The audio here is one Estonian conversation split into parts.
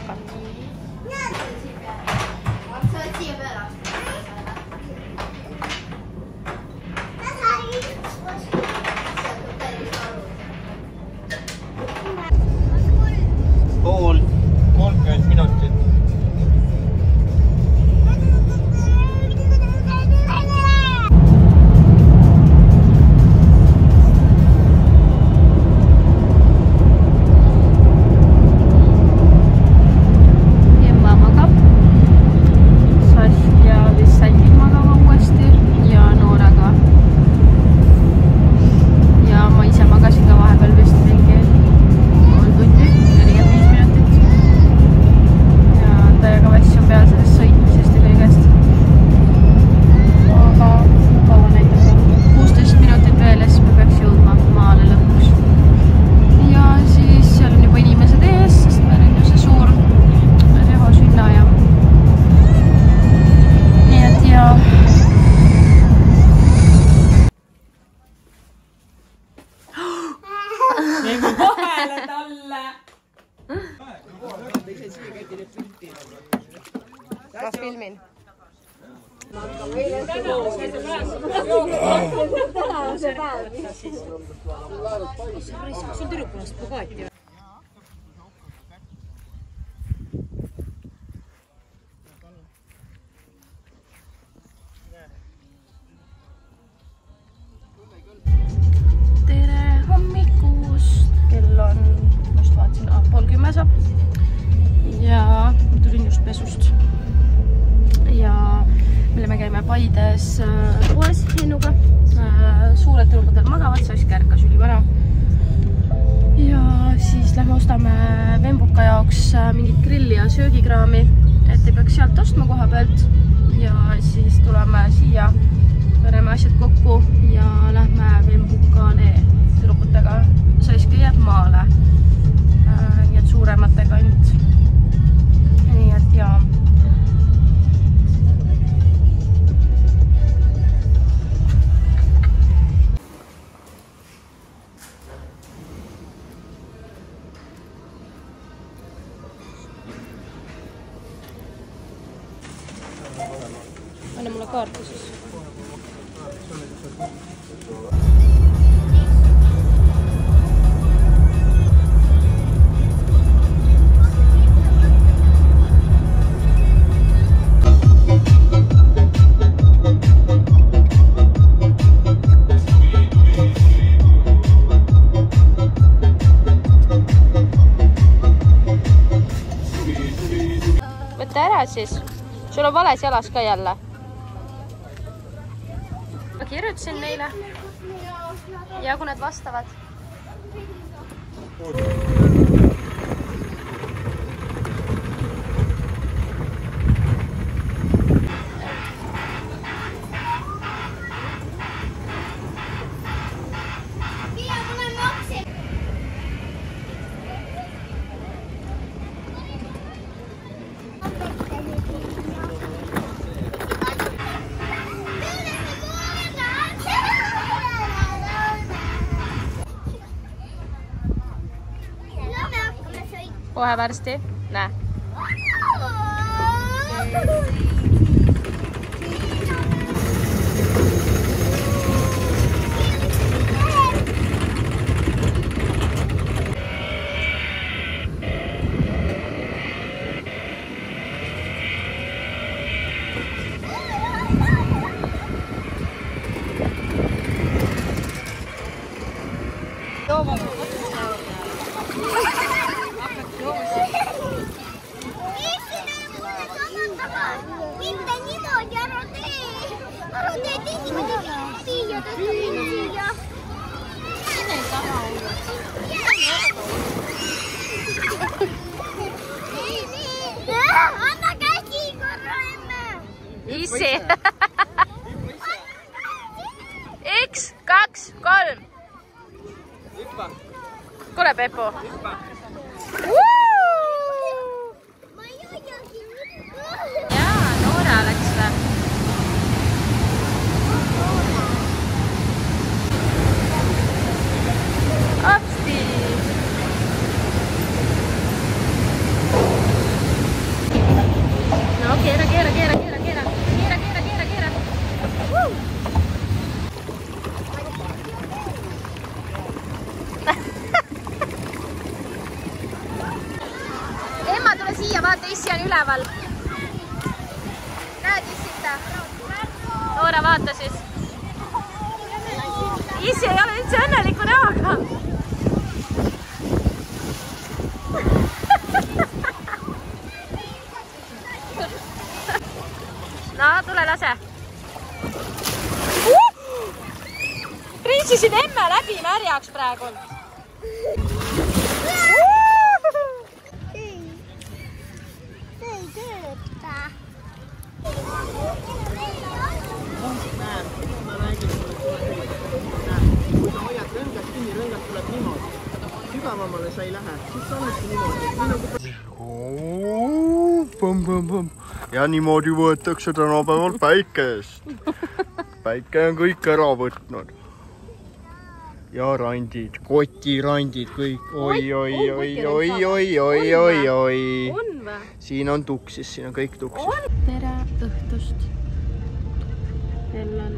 hakata. Pool 30 minutit. Kas filmin? Sul tüdrukunast Bugatti või? Tere hommikust! Kell on, just vaatasin, 9:30 saab. Ja tulin just pesust. Ja mille me käime Paides poes Hennuga. Suured tüdrukud magavad, Sask ärkas ülivara. Ja siis lähme ostame Vembuka jaoks mingit grilli ja söögikraami, et ei peaks sealt ostma koha pealt. Ja siis tuleme siia, paneme asjad kokku ja lähme Vembukale tüdrukutega. Sask jääb maale. Nii et suurematega ainult. Nii et jaa. Anna mulle kaarti siis. Võtta ära siis. Sul on vales jalas ka jälle. Ma kirjutasin neile. Ja kui nad vastavad. Kohe varsti. Näe. Anna käsi korra emme! Isi! 1, 2, 3! Kuule, Pepo! Jaa, Noora läks või? Apsti! keera, keera, keera, keera, keera, keera, keera, keera. Emma, tule siia, vaata, issi on üleval. Näed issita? Noora, vaata siis. Issi ei ole üldse õnneliku näoga. No, tule lase. Printsisid Emme läbi märjaks praegu. See ei tööta. Ma räägin sulle, kui sa hoiad rõngast kinni, rõngast tuleb niimoodi. Sügavamale sa ei lähe, siis sa oledki niimoodi. Ja niimoodi võetakse tänapäeval päikest. Päike on kõik ära võtnud. Ja randid, kotirandid kõik. Oi. On või? Siin on tuksis, siin on kõik tuksis. Tere õhtust. Kell on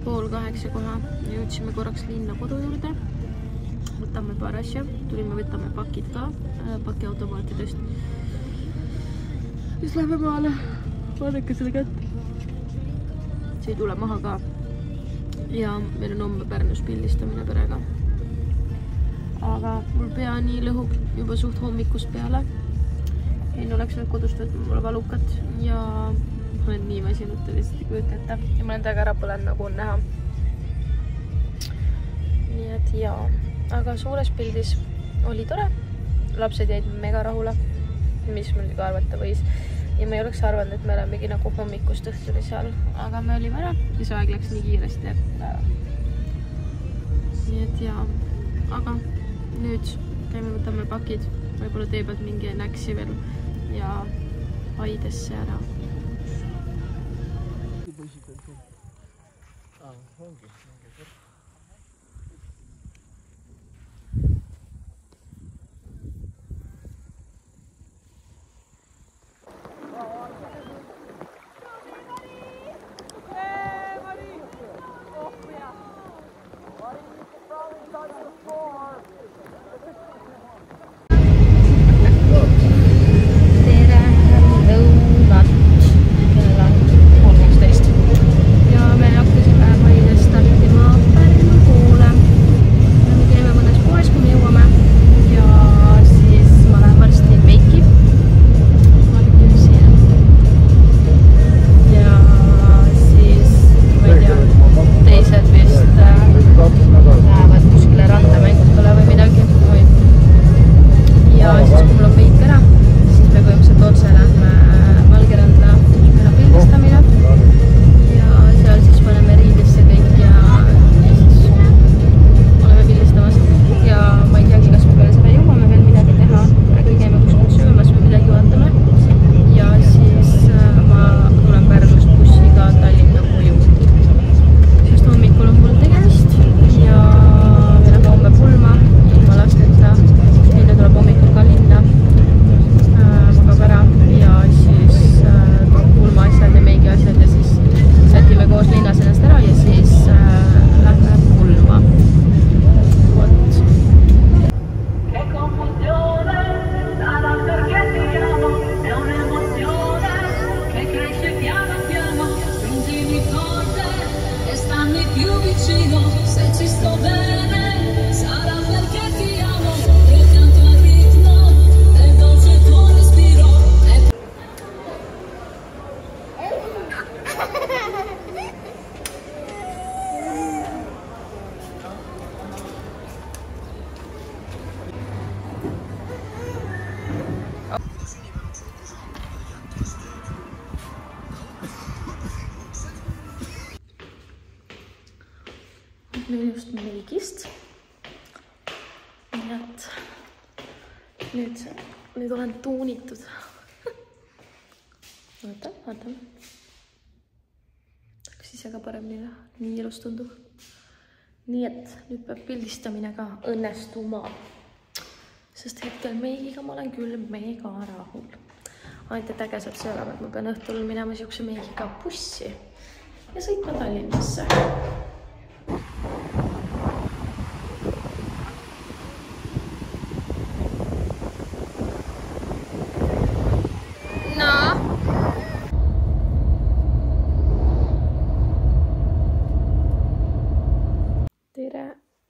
7:30 kohe. Jõudsime korraks linna kodu juurde. Võtame paar asja. Tulime, võtame pakid ka pakiautomaatidest. Siis lähme maale. Vaadake selle kätte. See ei tule maha ka. Ja meil on homme Pärnus pildistamine perega. Aga mul pea nii lõhub juba suht hommikust peale. Enne oleks veel kodust võtma, mul valukat ja ma olen nii väsinud, te lihtsalt ei kujuta ette. Ja ma olen täiega ära põlenud, nagu on näha. Nii et jaa. Aga suures pildis oli tore. Lapsed jäid mega rahule, mis muidugi arvata võis. Ja me ei oleks arvanud, et me olemegi nagu hommikust õhtuni seal. Aga me olime ära ja see aeg läks nii kiiresti, et nii et jaa. Aga nüüd käime võtame pakid. Võib-olla teevad mingi näksi veel ja Paidesse ära. Meil just meigist. Nii et nüüd olen tuunitud. Vaata. Kas ise ka paremini näha? Nii ilus tundub. Nii et nüüd peab pildistamine ka õnnestuma. Sest hetkel meigiga ma olen küll mega rahul. ainult et äge saab see olema, et ma pean õhtul minema siukse meigiga bussi ja sõitma Tallinnasse.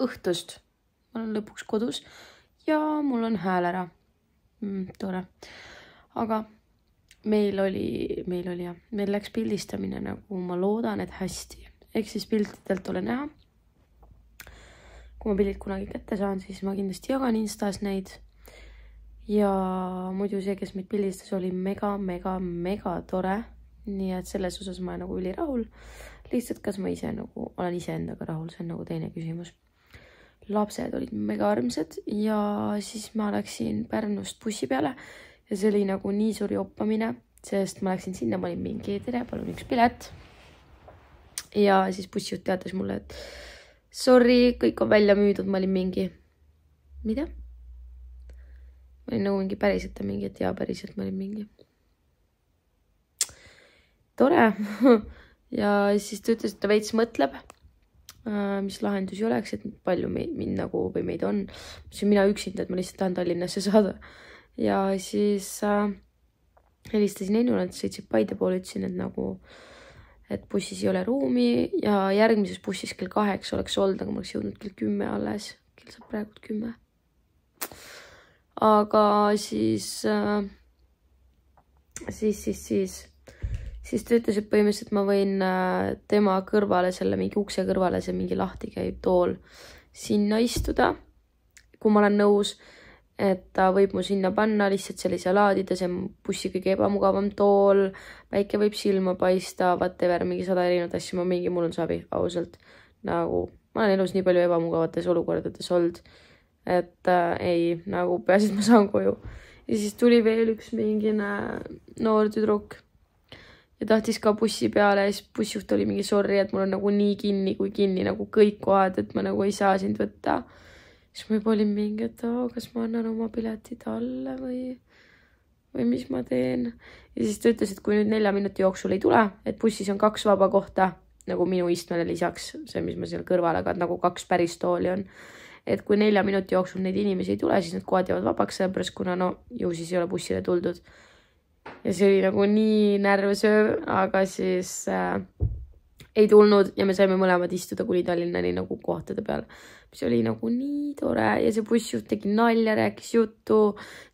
Õhtust. Ma olen lõpuks kodus ja mul on hääl ära. Tore. Aga meil läks pildistamine nagu ma loodan, et hästi. Ehk siis piltidelt ole näha. Kui ma pildid kunagi kätte saan, siis ma kindlasti jagan Instas neid. Ja muidu see, kes meid pildistas, oli mega tore. Nii et selles osas ma olen nagu ülirahul. Lihtsalt kas ma ise nagu olen iseendaga rahul, see on nagu teine küsimus. Lapsed olid mega armsad ja siis ma läksin Pärnust bussi peale ja see oli nagu nii suur joppamine, sest ma läksin sinna, ma olin mingi, tere, palun üks pilet. Ja siis bussijuht teatas mulle, et sorry, kõik on välja müüdud, ma olin mingi, mida? Ma olin nagu mingi päriselt ja mingi, et jaa, päriselt ma olin mingi. Tore. Ja siis ta ütles, et ta veits mõtleb, mis lahendusi oleks, et palju mind nagu või meid on. Mina üksinda, et ma lihtsalt tahan Tallinnasse saada. Ja siis helistasin Ennule, et sõitsid Paide poole, ütlesin, et nagu, et bussis ei ole ruumi ja järgmises bussis kell 8 oleks olnud, aga ma oleks jõudnud kell 10 alles. Kell saab praegu 10. Aga siis ta ütles, et põhimõtteliselt ma võin tema kõrvale, selle mingi ukse kõrvale, see mingi lahti käib tool sinna istuda, kui ma olen nõus, et ta võib mu sinna panna, lihtsalt sellise laadida, see bussi kõige ebamugavam tool, päike võib silma paista, whatever, mingi 100 erinevat asja, mul on sabi, ausalt. Nagu, ma olen elus nii palju ebamugavates olukordades olnud, et ei, nagu peaasi, et ma saan koju. Ja siis tuli veel üks mingi noor tüdruk ja tahtis ka bussi peale ja siis bussijuht oli mingi sorry, et mul on nagu nii kinni kui kinni nagu kõik kohad, et ma nagu ei saa sind võtta. Siis ma juba olin mingi, et kas ma annan oma piletid alla või mis ma teen. Ja siis ta ütles, et kui nüüd 4 minuti jooksul ei tule, et bussis on 2 vaba kohta, nagu minu istmele lisaks, see, mis ma seal kõrval, aga nagu 2 päris tooli on. Et kui 4 minuti jooksul neid inimesi ei tule, siis need kohad jäävad vabaks, sellepärast kuna ju siis ei ole bussile tuldud. Ja see oli nagu nii närvsööv, aga siis ei tulnud ja me saime mõlemad istuda kuni Tallinnani nagu kohtade peal. See oli nagu nii tore ja see bussijuht tegi nalja, rääkis juttu,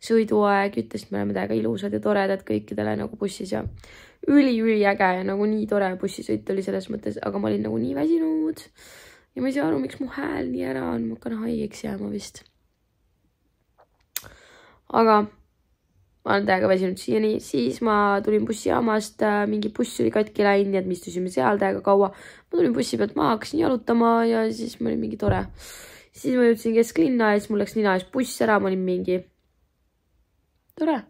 sõiduaeg, ütles, et me oleme täiega ilusad ja toredad kõikidele nagu bussis ja üli äge ja nagu nii tore bussisõit oli selles mõttes, aga ma olin nagu nii väsinud ja ma ei saa aru, miks mu hääl nii ära on, ma hakkan haigeks jääma vist. Aga ma olen täiega väsinud siiani, siis ma tulin bussijaamast, mingi buss oli katki läinud, nii et me istusime seal täiega kaua. Ma tulin bussi pealt maha, hakkasin jalutama ja siis ma olin mingi tore. Siis ma jõudsin kesklinna ja siis mul läks nina ees buss ära, ma olin mingi tore.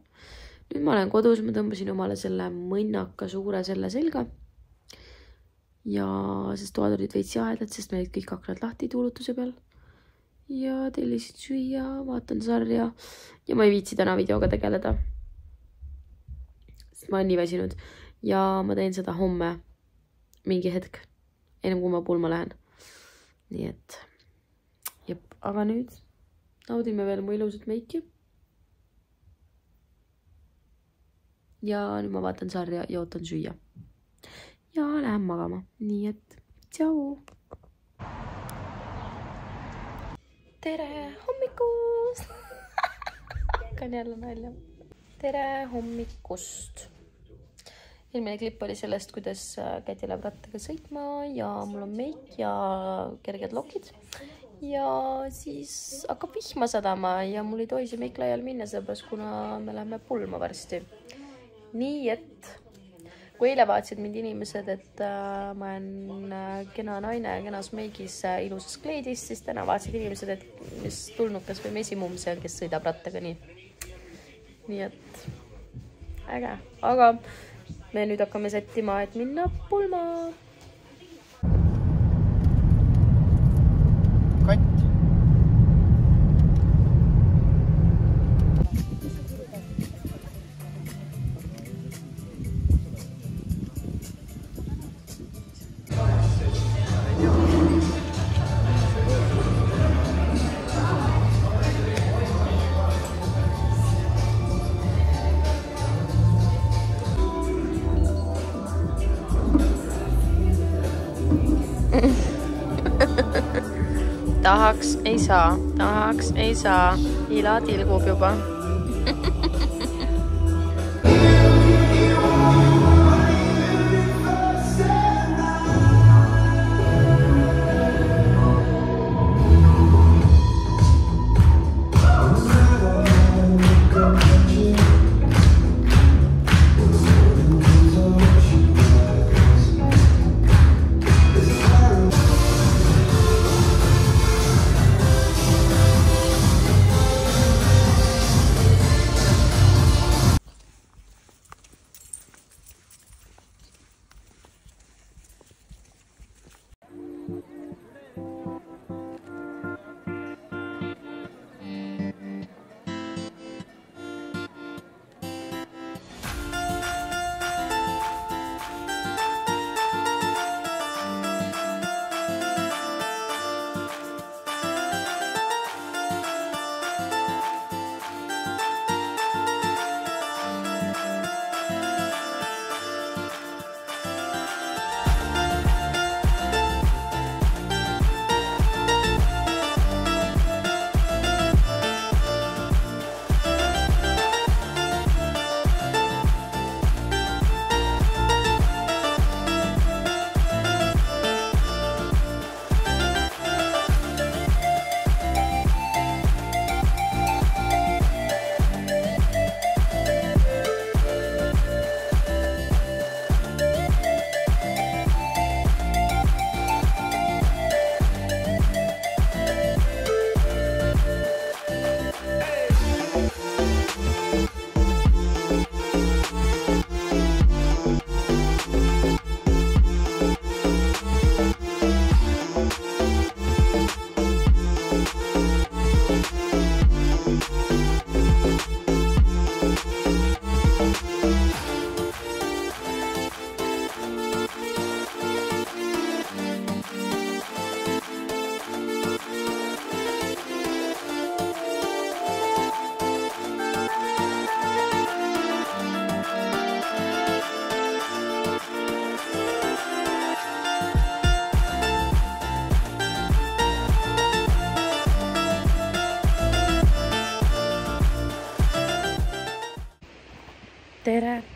Nüüd ma olen kodus, ma tõmbasin omale selle mõnnaka suure selle selga. Ja sest toad olid veits jahedad, sest me olid kõik aknad lahti tuulutuse peal. Ja tellisin süüa, vaatan sarja ja ma ei viitsi täna videoga tegeleda. Sest ma olen nii väsinud ja ma teen seda homme mingi hetk, ennem kui ma pulma lähen. Nii et, jep, aga nüüd naudime veel mu ilusat meiki. Ja nüüd ma vaatan sarja ja ootan süüa. Ja lähen magama. Nii et, tšau! Tere hommikust! Hakkan jälle nalja. Tere hommikust! Eelmine klipp oli sellest, kuidas Käti läheb rattaga sõitma ja mul on meik ja kerged lokid. Ja siis hakkab vihma sadama ja mul ei tohi see meik laiali minna, sellepärast kuna me läheme pulma varsti. Nii et kui eile vaatasid mind inimesed, et ma olen kena naine ja kenas meigis ilusas kleidis, siis täna vaatasid inimesed, et mis tulnukas või mesimum see on, kes sõidab rattaga nii. Nii et äge. Aga me nüüd hakkame sättima, et minna pulma. Katt. tahaks, ei saa, tahaks, ei saa. Ila tilgub juba.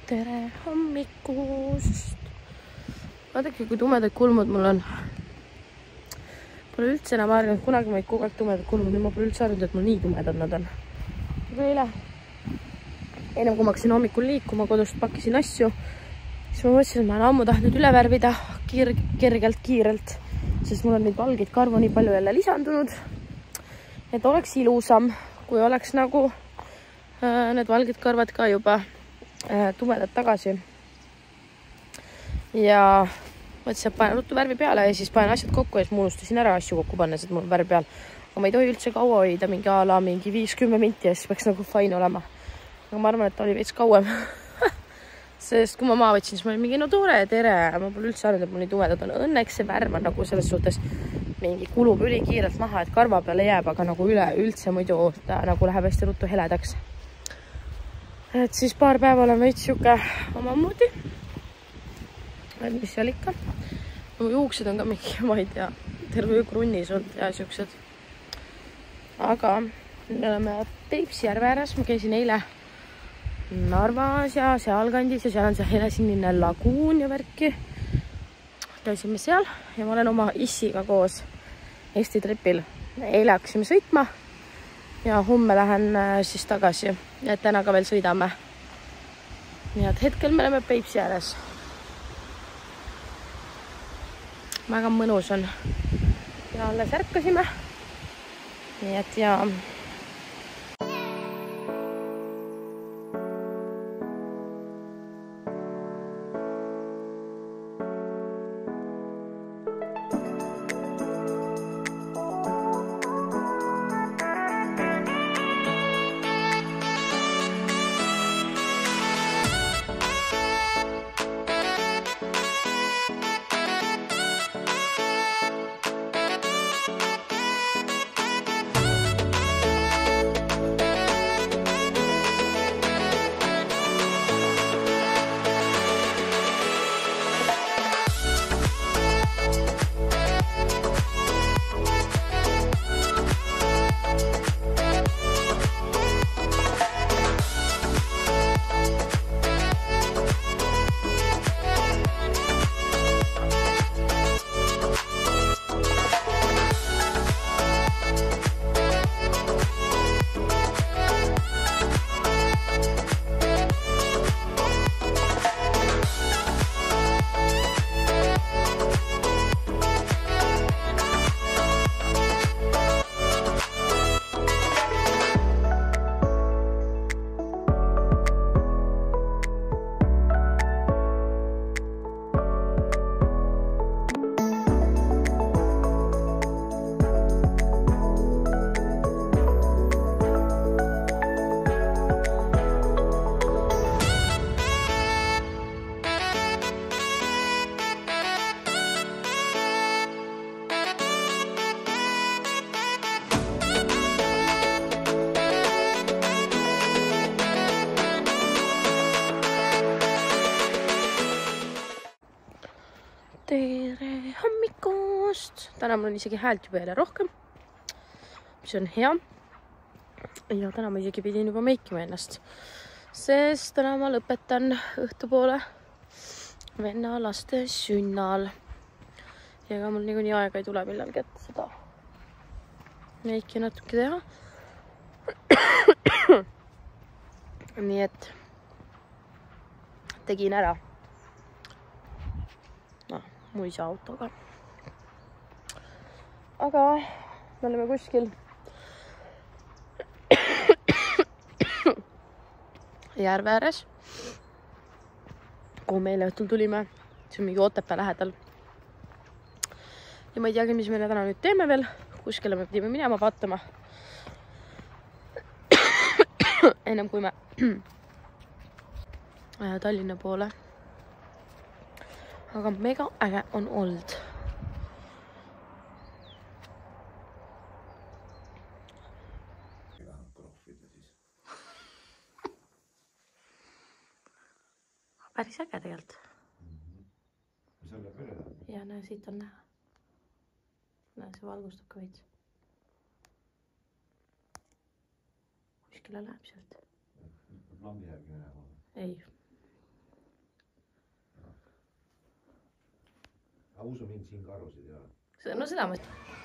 Tere hommikust! Vaadake, kui tumedad kulmud mul on. Pole üldse enam harjunud, kunagi ma ei kogu aeg tumedad kulmud, nüüd ma pole üldse harjunud, et mul nii tumedad nad on. Aga ennem kui ma hakkasin hommikul liikuma, kodust pakkisin asju, siis ma mõtlesin, et ma olen ammu tahtnud üle värvida kiirelt, sest mul on neid valgeid karvu nii palju jälle lisandunud, et oleks ilusam, kui oleks nagu need valged karvad ka juba tumedad tagasi. Ja mõtlesin, et panen ruttu värvi peale ja siis panen asjad kokku ja siis ma unustasin ära asju kokku panna, sest mul on värvi peal. Aga ma ei tohi üldse kaua hoida, mingi ala, mingi 5-10 minti ja siis peaks nagu fine olema. Aga ma arvan, et oli veits kauem. Sest kui ma maa võtsin, siis ma olin mingi, no tore, tere. Ma pole üldse arvanud, et mul nii tumedad on. Õnneks see värv on nagu selles suhtes mingi kulub üli kiirelt maha, et karva peale jääb, aga nagu üldse muidu ta nagu läheb hästi ruttu heledaks. Et siis paar päeva olen veits siuke omamoodi. Et mis seal ikka. Mu juuksed on ka mingi, ma ei tea, terve krunnis olnud ja siuksed. Aga me oleme Peipsijärve ääres. Ma käisin eile Narvas ja sealkandis ja seal on see helesinine laguun ja värki. Käisime seal ja ma olen oma issiga koos Eesti tripil. Eile hakkasime sõitma ja homme lähen siis tagasi. Ja täna ka veel sõidame. Nii et hetkel me oleme Peipsi ääres. Väga mõnus on. Ja alles ärkasime. Nii et ja... tere hommikust! Täna mul on isegi häält juba jälle rohkem, mis on hea. Ja täna ma isegi pidin juba meikima ennast, sest täna ma lõpetan õhtupoole venna laste sünnal. Ja ega mul niikuinii aega ei tule millalgi, et seda meiki natuke teha. Nii et tegin ära. Mu isa autoga. Aga me oleme kuskil järve ääres, kuhu me eile õhtul tulime. See on mingi Otepää lähedal. Ja ma ei teagi, mis meile täna nüüd teeme veel. Kuskile me pidime minema vaatama. Ennem kui me Tallinna poole. Aga mega äge on olnud. Päris äge tegelikult. Ja näe, siit on näha. Näe, see valgustab ka veits. Kuskile läheb sealt. Lammi järgi näha. Ei. Aga usu mind siin karusid ei ole. No seda mõtled.